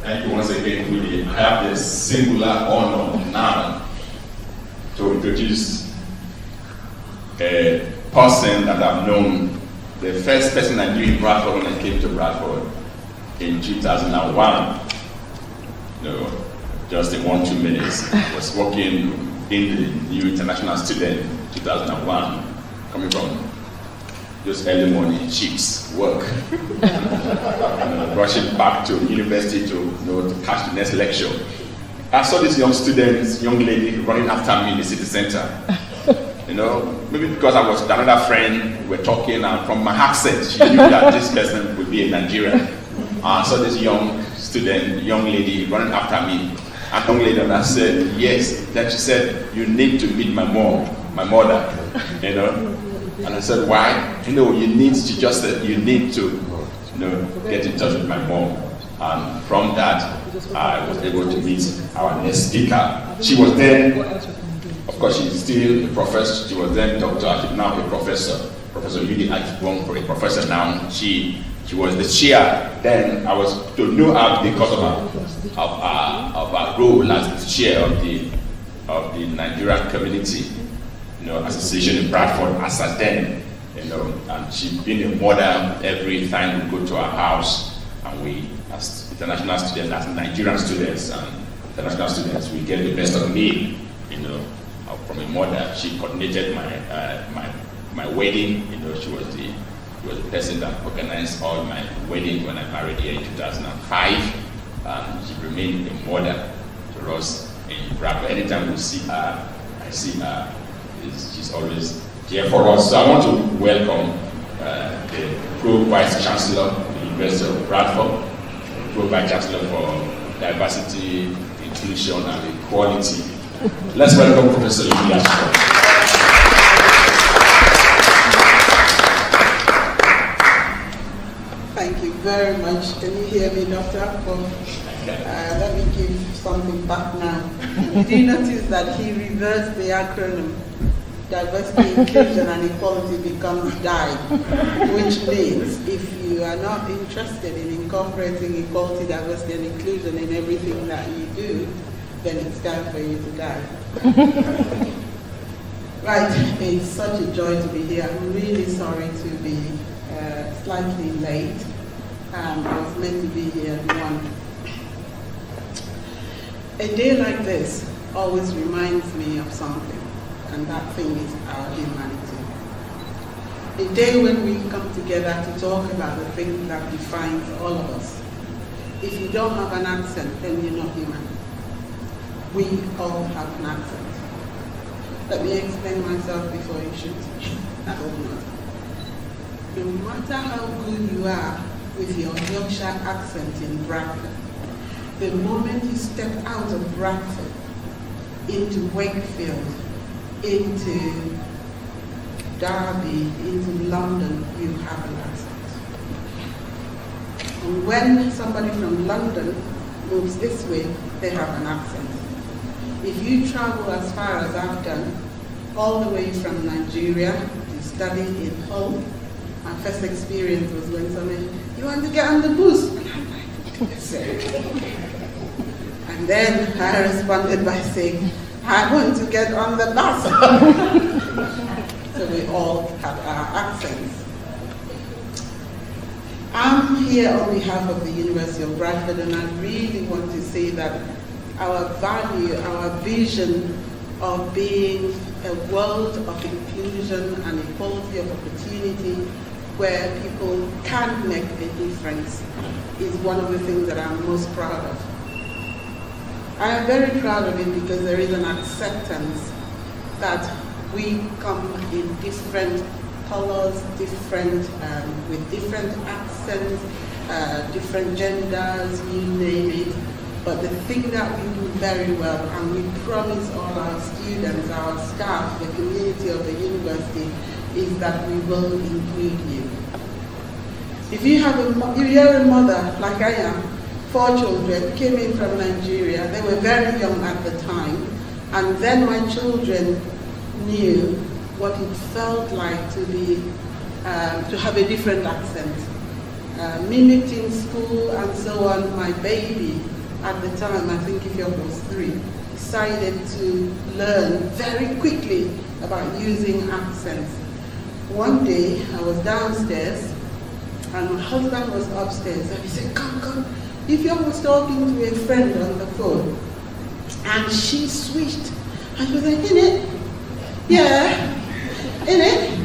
Thank you once again, Willie. I have the singular honor now to introduce a person that I've known, the first person I knew in Bradford when I came to Bradford in 2001. Just in 1-2 minutes. I was working in the new international student 2001, coming from just early morning shifts work, rushing back to university to catch the next lecture. I saw this young lady running after me in the city center. Maybe because I was with another friend, we were talking, and from my accent, she knew that this person would be a Nigerian. I saw this young lady running after me. And young lady, and I said, yes. Then she said, you need to meet my mother, And I said, why? You need to get in touch with my mom. And from that, I was able to meet our next speaker. She was then, of course, she's still a professor. She was then doctor, now a professor. Professor Yudi Ajibong, for a professor now. She was the chair. Then I was to know her because of her role as the chair of the Nigerian community, association in Bradford as at then, and she's been a mother every time we go to her house, and we, as international students, as Nigerian students and international students, we get the best of me, from a mother. She coordinated my wedding. She was the person that organized all my wedding when I married here in 2005, and she remained a mother to us in Bradford. Anytime we see her, I see her. She's always here for us. So I want to welcome the Pro Vice Chancellor of the University of Bradford, Pro Vice Chancellor for Diversity, Inclusion, and Equality. Let's welcome Professor Yudi Ajibong. Thank you very much. Can you hear me, Doctor? Let me give something back now. Did you notice that he reversed the acronym? Diversity, Inclusion, and Equality becomes DIE, which means if you are not interested in incorporating equality, diversity, and inclusion in everything that you do, then it's time for you to die. Right, it's such a joy to be here. I'm really sorry to be slightly late. I was meant to be here at 1. A day like this always reminds me of something, and that thing is our humanity. A day when we come together to talk about the thing that defines all of us. If you don't have an accent, then you're not human. We all have an accent. Let me explain myself before you shoot. I hope not. No matter how good you are with your Yorkshire accent in Bradford, the moment you step out of Bradford into Wakefield, into Derby, into London, you have an accent. And when somebody from London moves this way, they have an accent. If you travel as far as I've done, all the way from Nigeria to study in Hull, my first experience was when somebody, you want to get on the bus? And I'm like, yes, and then I responded by saying, I want to get on the bus. So we all have our accents. I'm here on behalf of the University of Bradford, and I really want to say that our value, our vision of being a world of inclusion and equality of opportunity where people can make a difference is one of the things that I'm most proud of. I am very proud of it because there is an acceptance that we come in different colors, with different accents, different genders, you name it. But the thing that we do very well, and we promise all our students, our staff, the community of the university, is that we will include you. If you're a mother, like I am, 4 children, came in from Nigeria, they were very young at the time, and then my children knew what it felt like to have a different accent. mimicked in school and so on. My baby at the time, I think Ifeoma was 3, decided to learn very quickly about using accents. One day, I was downstairs, and my husband was upstairs, and he said, come. Ifeoma was talking to a friend on the phone, and she switched, and she was like, in it? Yeah, in it?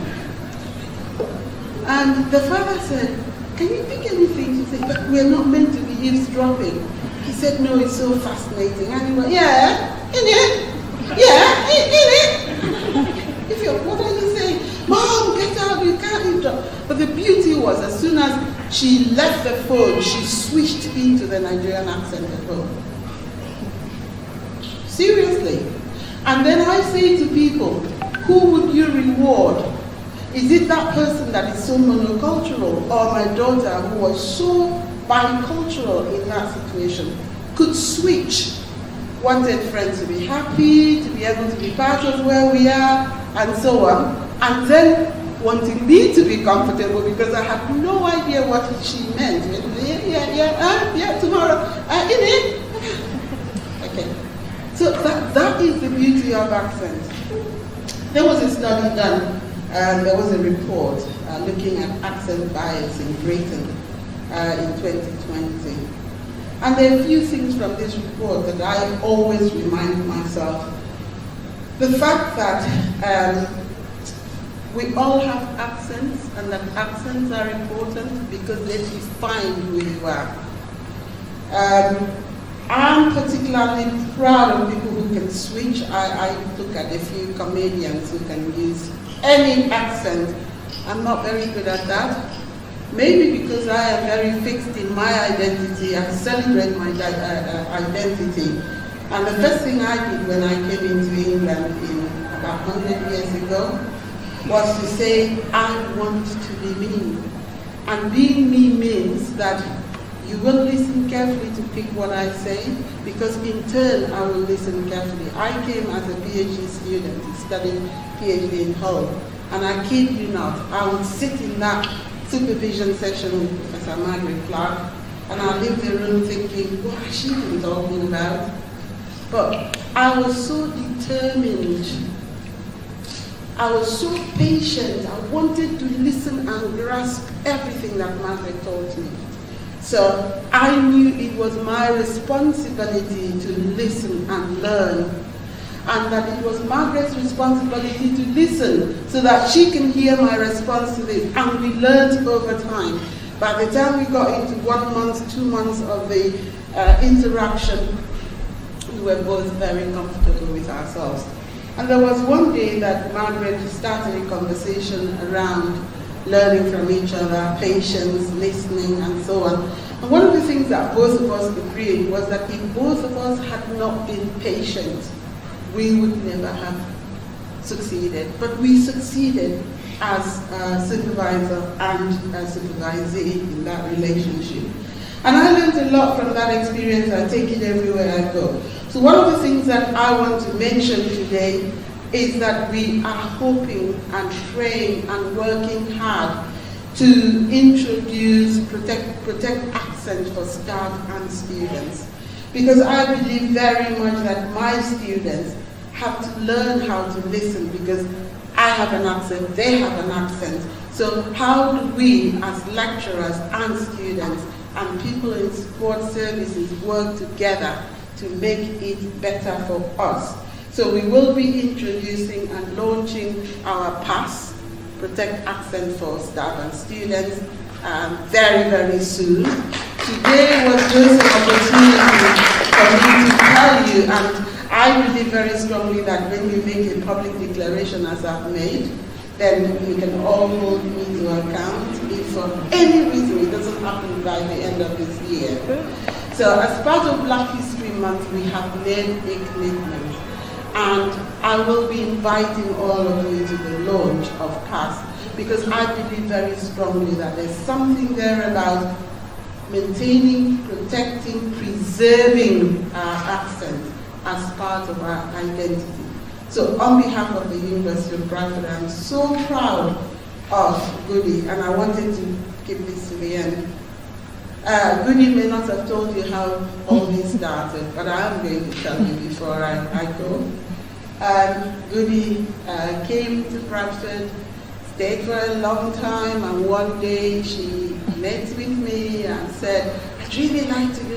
And the father said, can you pick anything? She said, but we're not meant to be eavesdropping. He said, no, it's so fascinating. And he went, yeah, in it? Yeah, in it? What are you saying? Mom, get out, you can't eavesdrop. But the beauty was, as soon as she left the phone, she switched into the Nigerian accent at home. Seriously. And then I say to people, who would you reward? Is it that person that is so monocultural, or my daughter who was so bicultural in that situation, could switch, wanted friends to be happy, to be able to be part of where we are, and so on, and then wanting me to be comfortable because I had no idea what she meant. Yeah, tomorrow, in it? Okay. So that is the beauty of accents. There was a study done, there was a report looking at accent bias in Britain in 2020. And there are a few things from this report that I always remind myself. The fact that we all have accents, and that accents are important because they define who you are. I'm particularly proud of people who can switch. I look at a few comedians who can use any accent. I'm not very good at that. Maybe because I am very fixed in my identity. I celebrate my identity. And the first thing I did when I came into England about 100 years ago was to say, I want to be me. And being me means that you will listen carefully to pick what I say, because in turn I will listen carefully. I came as a PhD student, studying PhD in Hull, and I kid you not, I would sit in that supervision session with Professor Margaret Clark, and I leave the room thinking, what has she been talking about? But I was so determined, I was so patient, I wanted to listen and grasp everything that Margaret taught me. So I knew it was my responsibility to listen and learn, and that it was Margaret's responsibility to listen so that she can hear my response to this. And we learned over time. By the time we got into 1 month, 2 months of the interaction, we were both very comfortable with ourselves. And there was one day that Margaret started a conversation around learning from each other, patience, listening, and so on. And one of the things that both of us agreed was that if both of us had not been patient, we would never have succeeded. But we succeeded as a supervisor and a supervisee in that relationship. And I learned a lot from that experience. I take it everywhere I go. So one of the things that I want to mention today is that we are hoping and praying and working hard to introduce, protect accent for staff and students. Because I believe very much that my students have to learn how to listen, because I have an accent, they have an accent. So how do we as lecturers and students and people in support services work together to make it better for us? So we will be introducing and launching our PASS, Protect Accent for Staff and Students, very, very soon. Today was just an opportunity for me to tell you, and I believe very strongly that when you make a public declaration as I've made, then you can all hold me to account if for any reason it doesn't happen by the end of this year. So as part of Black History Month, we have made a commitment. And I will be inviting all of you to the launch of PASS, because I believe very strongly that there's something there about maintaining, protecting, preserving our accent as part of our identity. So on behalf of the University of Bradford, I'm so proud of Goody, and I wanted to keep this to the end. Goody may not have told you how all this started, but I am going to tell you before I go. Goody came to Bradford, stayed for a long time, and one day she met with me and said, I'd really like to do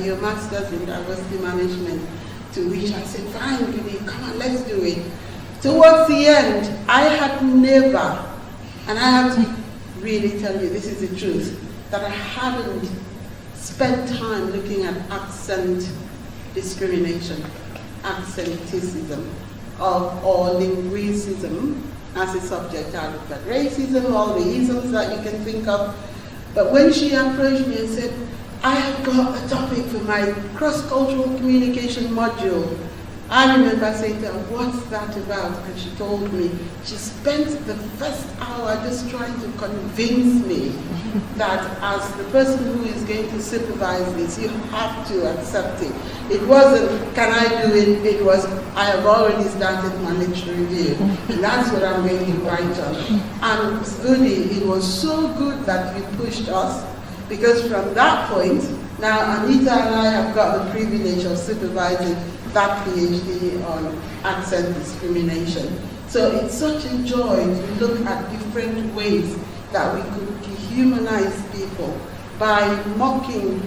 your master's in diversity management. To which I said, fine, Goody, come on, let's do it. Towards the end, I had never, and I have to really tell you, this is the truth, that I hadn't spent time looking at accent discrimination, accentism, or linguicism as a subject. I looked at racism, all the isms that you can think of. But when she approached me and said, I have got a topic for my cross-cultural communication module, I remember saying to her, what's that about? And she told me she spent the first hour just trying to convince me that as the person who is going to supervise this, you have to accept it. It wasn't, can I do it? It was, I have already started my literature review. And that's what I'm going to write on. And Goody, it was so good that you pushed us, because from that point, now Anita and I have got the privilege of supervising that PhD on accent discrimination. So it's such a joy to look at different ways that we could dehumanize people by mocking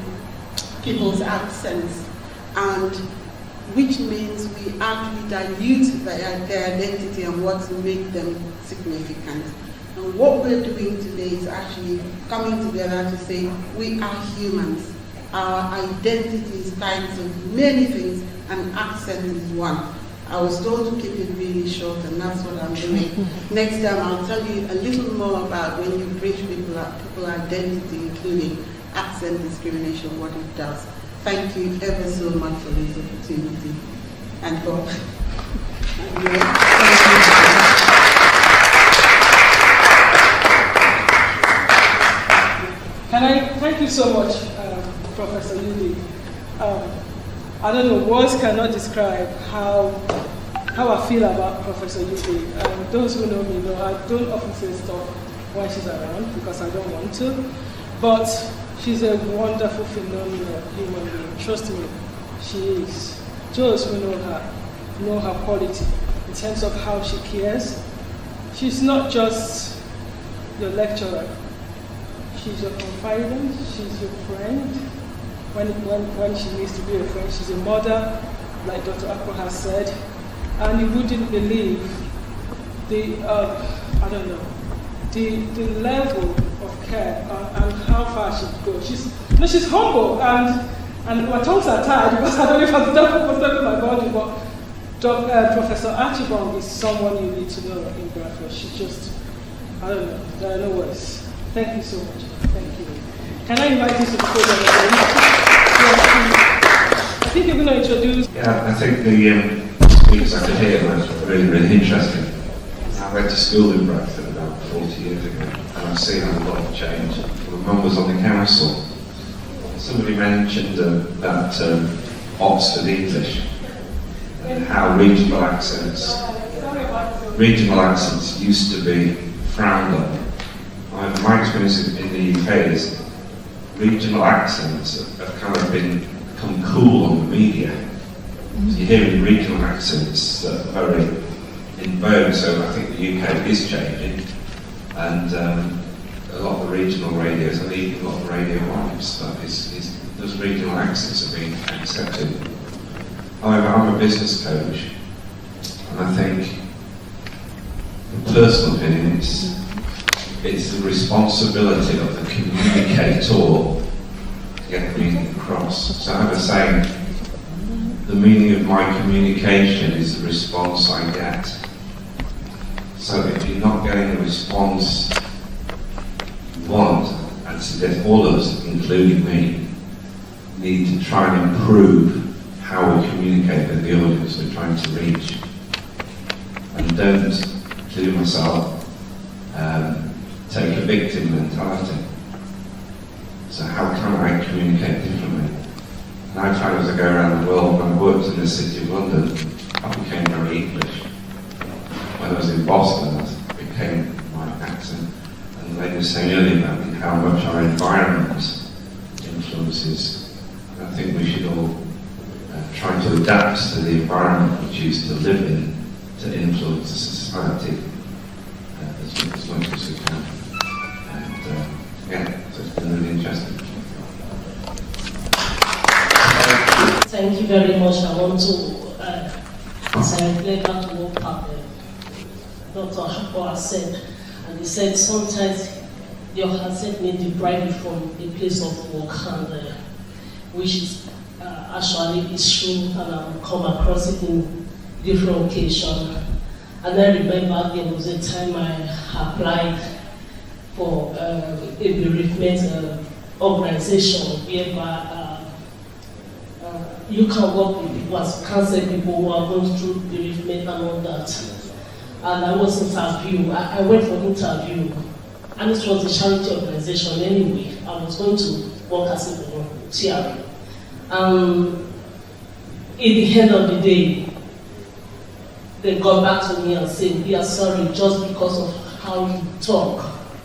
people's accents, and which means we actually dilute their identity and what make them significant. And what we're doing today is actually coming together to say we are humans. Our identity is tied to many things, and accent is one. I was told to keep it really short, and that's what I'm doing. Next time I'll tell you a little more about when you bridge people identity, including accent discrimination, what it does. Thank you ever so much for this opportunity. And hope. Thank you so much, Professor Yuli. I don't know, words cannot describe how I feel about Professor Yuli. Those who know me know I don't often say stuff when she's around because I don't want to, but she's a wonderful, phenomenal human being. Trust me, she is. Those who know her quality in terms of how she cares. She's not just your lecturer. She's your confidant, she's your friend. When she needs to be a friend, she's a mother, like Dr. Akpo has said. And you wouldn't believe the level of care and how far she goes. She's humble, and my tongues are tied because I don't know if I'm talking my body, but Professor Archibong is someone you need to know in Bradford. She's just, I don't know, there are no words. Thank you so much. Thank you. Can I invite you to the podium again? I think you're going to introduce. Yeah, I think the speakers I could hear were really, really interesting. I went to school in Bradford about 40 years ago, and I've seen a lot of change. My mum was on the council. Somebody mentioned that Oxford English and how regional accents used to be frowned on. My experience in the UK is regional accents have kind of become cool on the media. So you're hearing regional accents that are very in vogue, so I think the UK is changing. And a lot of the regional radios, and even a lot of Radio 1 stuff, those regional accents are being accepted. However, I'm a business coach, and I think, in personal opinion, it's the responsibility of the communicator to get the meaning across. So I have a saying, the meaning of my communication is the response I get. So if you're not getting the response you want, I'd suggest all of us, including me, need to try and improve how we communicate with the audience we're trying to reach. And don't, including myself, take a victim mentality. So how can I communicate differently? And I find as I go around the world, when I worked in the City of London, I became very English. When I was in Boston, I became my accent. And they were saying earlier about how much our environment influences. I think we should all try to adapt to the environment we choose to live in to influence the society as much as we can. And yeah, so it's been really interesting. Thank you very much. I want to celebrate that work that Dr. Hapo has said. And he said sometimes your handset may deprive you from a place of work, and which is actually is true, and I've come across it in different occasions. And I remember there was a time I applied for a bereavement organization whereby you can work with people as cancer people who are going through bereavement and all that. And I was interviewed. I went for interview, and it was a charity organization anyway. I was going to work as a volunteer. In the end of the day, they got back to me and said, "We are sorry, just because of how you talk,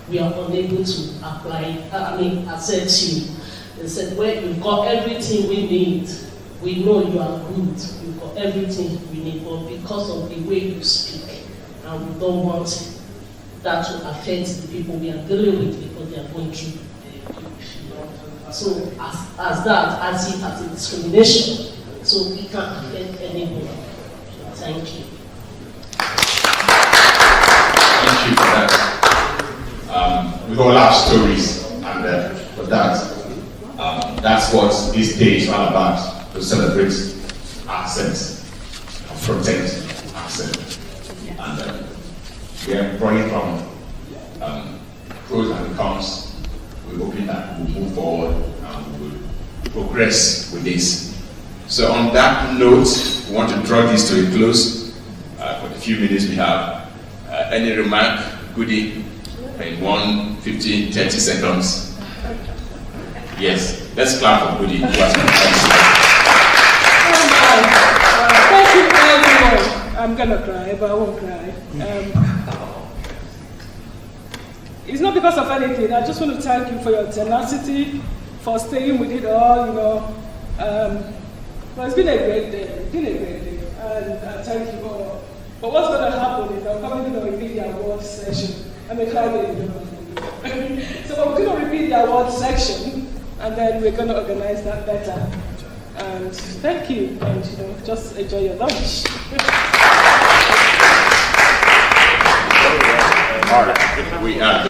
we are unable to accept you." They said, "Well, you've got everything we need. We know you are good. You've got everything we need, but because of the way you speak, and we don't want that to affect the people we are dealing with because they are going through." So as that, I see it as a discrimination. So we can't affect anyone. Thank you. Thank you for that. We all have stories, and for that, that's what this day is all about, to celebrate accents, protect accent. And we are running from pros and cons. We're hoping that we'll move forward and we'll progress with this. So on that note, we want to draw this to a close for the few minutes we have. Any remark, Goody, in 1, 15, 30 seconds? Yes, let's clap for Goody. Thank you, everyone. I'm gonna cry, but I won't cry. It's not because of anything. I just want to thank you for your tenacity, for staying with it all. Well, it's been a great day. And thank you all. But what's going to happen is I'm probably going to repeat the award section. I'm a crybaby. So we're going to repeat the award section, and then we're going to organize that better. And thank you, and just enjoy your lunch. We are